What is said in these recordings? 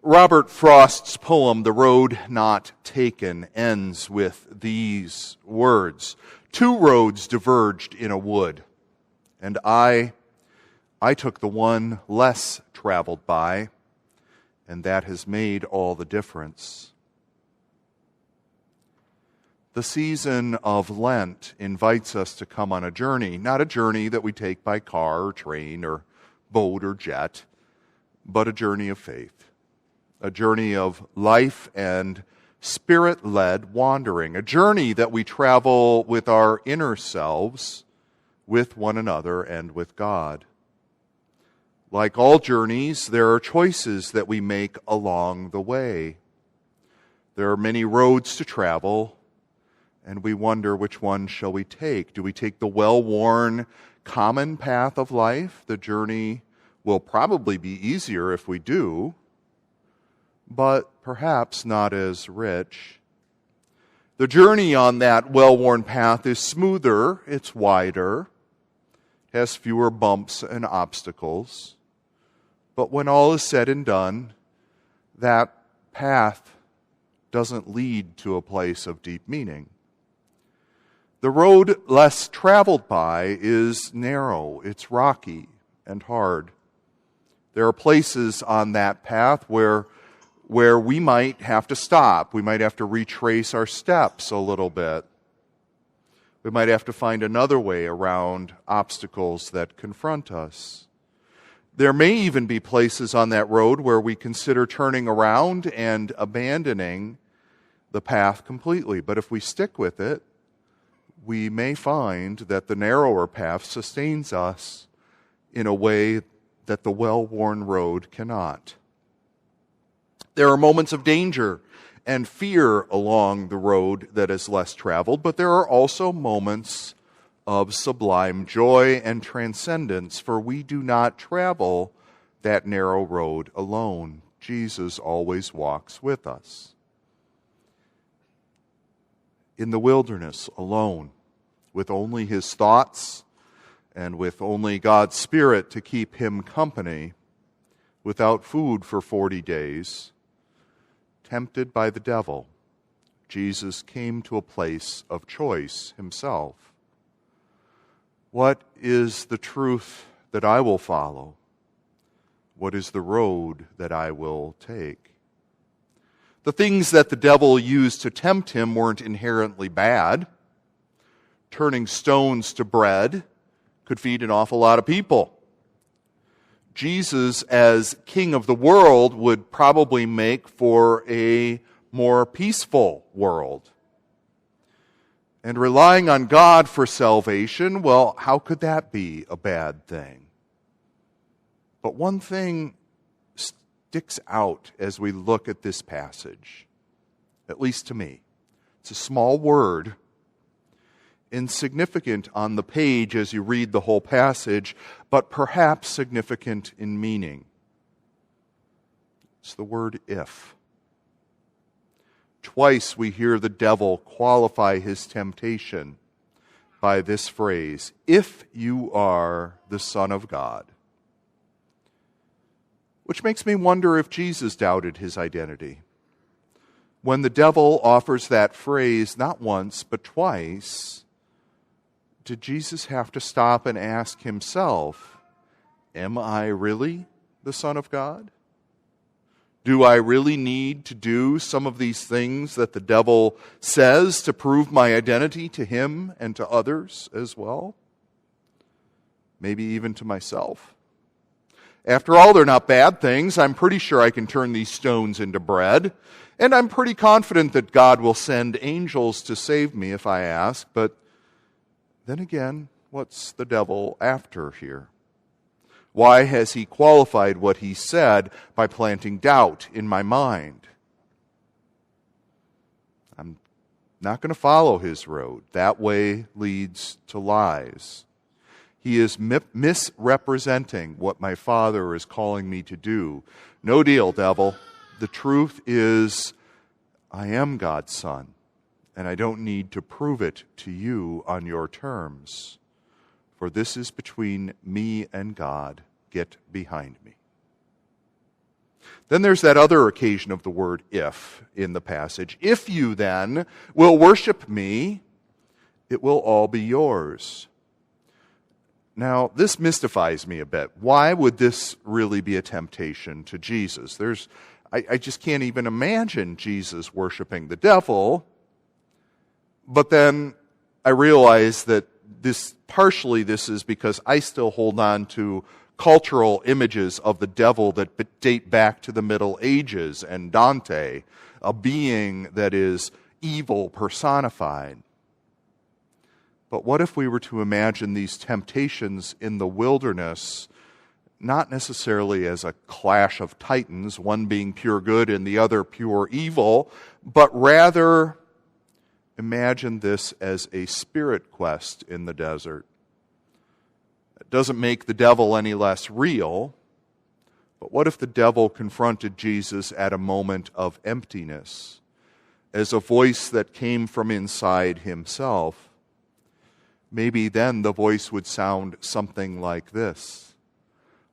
Robert Frost's poem, The Road Not Taken, ends with these words. Two roads diverged in a wood, and I took the one less traveled by, and that has made all the difference. The season of Lent invites us to come on a journey, not a journey that we take by car or train or boat or jet, but a journey of faith, a journey of life and Spirit-led wandering, a journey that we travel with our inner selves, with one another, and with God. Like all journeys, there are choices that we make along the way. There are many roads to travel, and we wonder which one shall we take. Do we take the well-worn, common path of life? The journey will probably be easier if we do, but perhaps not as rich. The journey on that well-worn path is smoother, it's wider, has fewer bumps and obstacles. But when all is said and done, that path doesn't lead to a place of deep meaning. The road less traveled by is narrow, it's rocky and hard. There are places on that path where we might have to stop. We might have to retrace our steps a little bit. We might have to find another way around obstacles that confront us. There may even be places on that road where we consider turning around and abandoning the path completely. But if we stick with it, we may find that the narrower path sustains us in a way that the well-worn road cannot. There are moments of danger and fear along the road that is less traveled, but there are also moments of sublime joy and transcendence, for we do not travel that narrow road alone. Jesus always walks with us. In the wilderness, alone, with only his thoughts and with only God's Spirit to keep him company, without food for 40 days, tempted by the devil, Jesus came to a place of choice himself. What is the truth that I will follow? What is the road that I will take? The things that the devil used to tempt him weren't inherently bad. Turning stones to bread could feed an awful lot of people. Jesus, as king of the world, would probably make for a more peaceful world. And relying on God for salvation, well, how could that be a bad thing? But one thing sticks out as we look at this passage, at least to me. It's a small word, insignificant on the page as you read the whole passage, but perhaps significant in meaning. It's the word if. Twice we hear the devil qualify his temptation by this phrase, if you are the Son of God. Which makes me wonder if Jesus doubted his identity. When the devil offers that phrase not once but twice, did Jesus have to stop and ask himself, am I really the Son of God? Do I really need to do some of these things that the devil says to prove my identity to him and to others as well? Maybe even to myself. After all, they're not bad things. I'm pretty sure I can turn these stones into bread. And I'm pretty confident that God will send angels to save me if I ask. But then again, what's the devil after here? Why has he qualified what he said by planting doubt in my mind? I'm not going to follow his road. That way leads to lies. He is misrepresenting what my Father is calling me to do. No deal, devil. The truth is, I am God's Son, and I don't need to prove it to you on your terms. For this is between me and God. Get behind me. Then there's that other occasion of the word if in the passage. If you then will worship me, it will all be yours. Now, this mystifies me a bit. Why would this really be a temptation to Jesus? I just can't even imagine Jesus worshiping the devil. But then I realize that this is because I still hold on to cultural images of the devil that date back to the Middle Ages and Dante, a being that is evil personified. But what if we were to imagine these temptations in the wilderness not necessarily as a clash of titans, one being pure good and the other pure evil, but rather imagine this as a spirit quest in the desert? It doesn't make the devil any less real, but what if the devil confronted Jesus at a moment of emptiness, as a voice that came from inside himself? Maybe then the voice would sound something like this.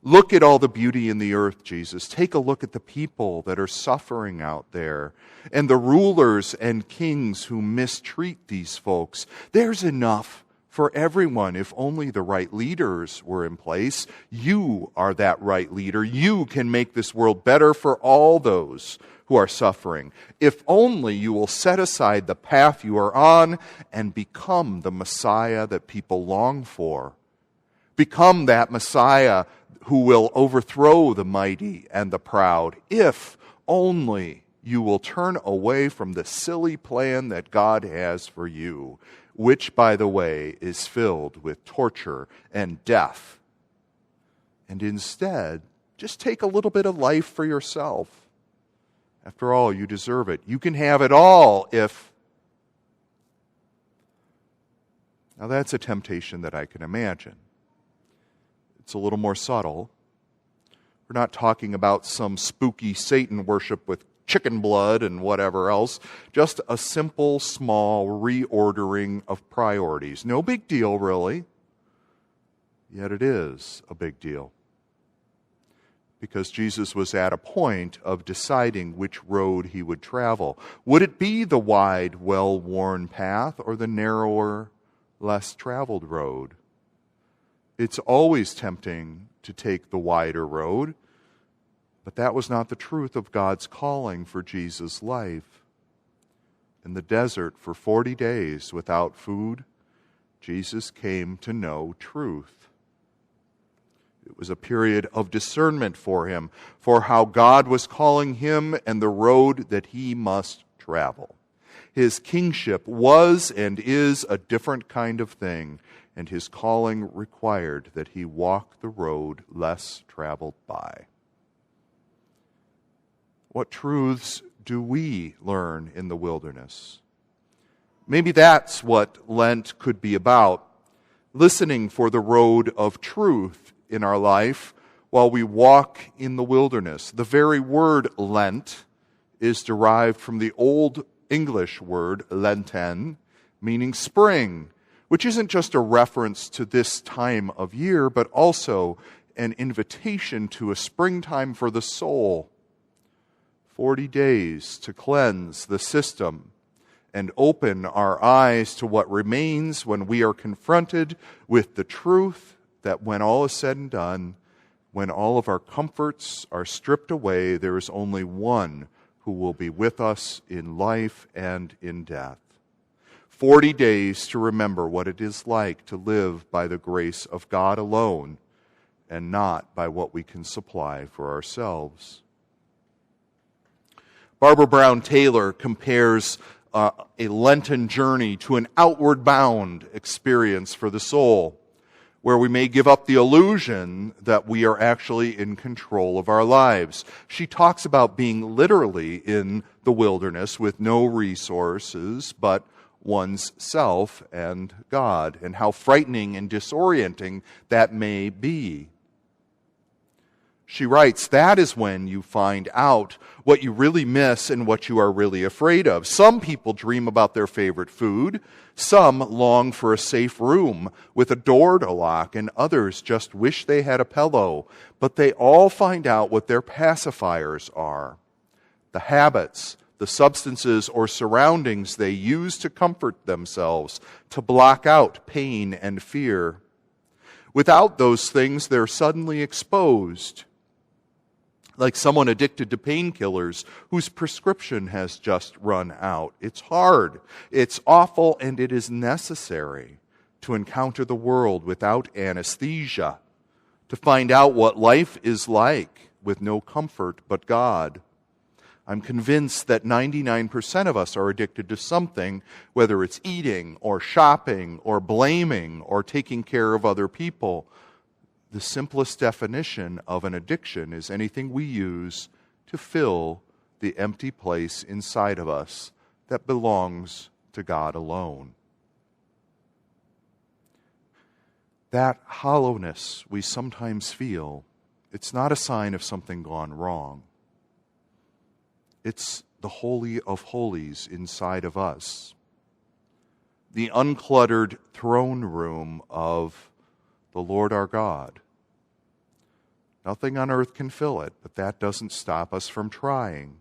Look at all the beauty in the earth, Jesus. Take a look at the people that are suffering out there and the rulers and kings who mistreat these folks. There's enough for everyone if only the right leaders were in place. You are that right leader. You can make this world better for all those who are suffering. If only you will set aside the path you are on and become the Messiah that people long for. Become that Messiah who will overthrow the mighty and the proud. If only you will turn away from the silly plan that God has for you, which, by the way, is filled with torture and death. And instead, just take a little bit of life for yourself. After all, you deserve it. You can have it all if... Now that's a temptation that I can imagine. It's a little more subtle. We're not talking about some spooky Satan worship with chicken blood and whatever else. Just a simple, small reordering of priorities. No big deal, really. Yet it is a big deal. Because Jesus was at a point of deciding which road he would travel. Would it be the wide, well-worn path or the narrower, less traveled road? It's always tempting to take the wider road, but that was not the truth of God's calling for Jesus' life. In the desert for 40 days without food, Jesus came to know truth. It was a period of discernment for him, for how God was calling him and the road that he must travel. His kingship was and is a different kind of thing, and his calling required that he walk the road less traveled by. What truths do we learn in the wilderness? Maybe that's what Lent could be about, listening for the road of truth in our life while we walk in the wilderness. The very word Lent is derived from the Old English word Lenten, meaning spring, which isn't just a reference to this time of year, but also an invitation to a springtime for the soul. 40 days to cleanse the system and open our eyes to what remains when we are confronted with the truth that when all is said and done, when all of our comforts are stripped away, there is only one who will be with us in life and in death. 40 days to remember what it is like to live by the grace of God alone and not by what we can supply for ourselves. Barbara Brown Taylor compares a Lenten journey to an outward bound experience for the soul, where we may give up the illusion that we are actually in control of our lives. She talks about being literally in the wilderness with no resources but one's self and God, and how frightening and disorienting that may be. She writes, that is when you find out what you really miss and what you are really afraid of. Some people dream about their favorite food. Some long for a safe room with a door to lock, and others just wish they had a pillow. But they all find out what their pacifiers are. The habits, the substances or surroundings they use to comfort themselves, to block out pain and fear. Without those things, they're suddenly exposed, like someone addicted to painkillers whose prescription has just run out. It's hard, it's awful, and it is necessary to encounter the world without anesthesia, to find out what life is like with no comfort but God. I'm convinced that 99% of us are addicted to something, whether it's eating or shopping or blaming or taking care of other people. The simplest definition of an addiction is anything we use to fill the empty place inside of us that belongs to God alone. That hollowness we sometimes feel, it's not a sign of something gone wrong. It's the Holy of Holies inside of us, the uncluttered throne room of the Lord our God. Nothing on earth can fill it, but that doesn't stop us from trying.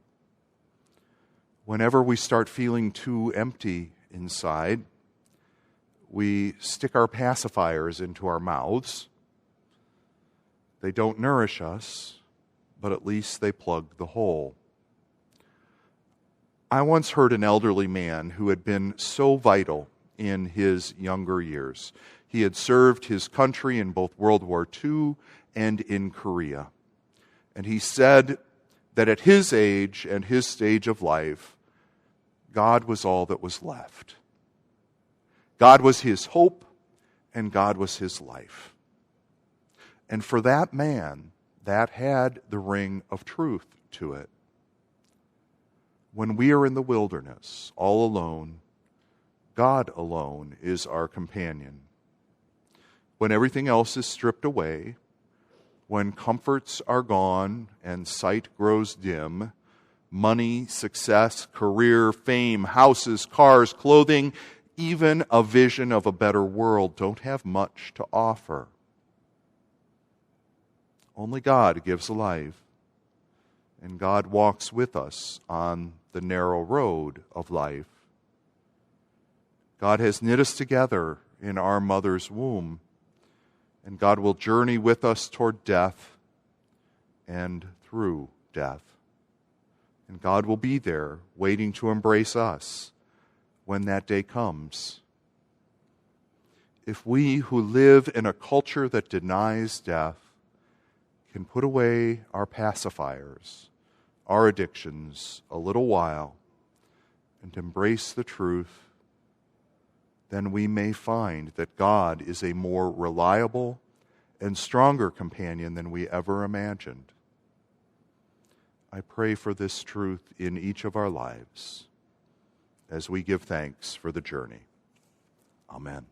Whenever we start feeling too empty inside, we stick our pacifiers into our mouths. They don't nourish us, but at least they plug the hole. I once heard an elderly man who had been so vital in his younger years. He had served his country in both World War II and in Korea. And he said that at his age and his stage of life, God was all that was left. God was his hope, and God was his life. And for that man, that had the ring of truth to it. When we are in the wilderness, all alone, God alone is our companion. When everything else is stripped away, when comforts are gone and sight grows dim, money, success, career, fame, houses, cars, clothing, even a vision of a better world don't have much to offer. Only God gives life, and God walks with us on the narrow road of life. God has knit us together in our mother's womb, and God will journey with us toward death and through death. And God will be there waiting to embrace us when that day comes. If we who live in a culture that denies death can put away our pacifiers, our addictions, a little while, and embrace the truth, then we may find that God is a more reliable and stronger companion than we ever imagined. I pray for this truth in each of our lives as we give thanks for the journey. Amen.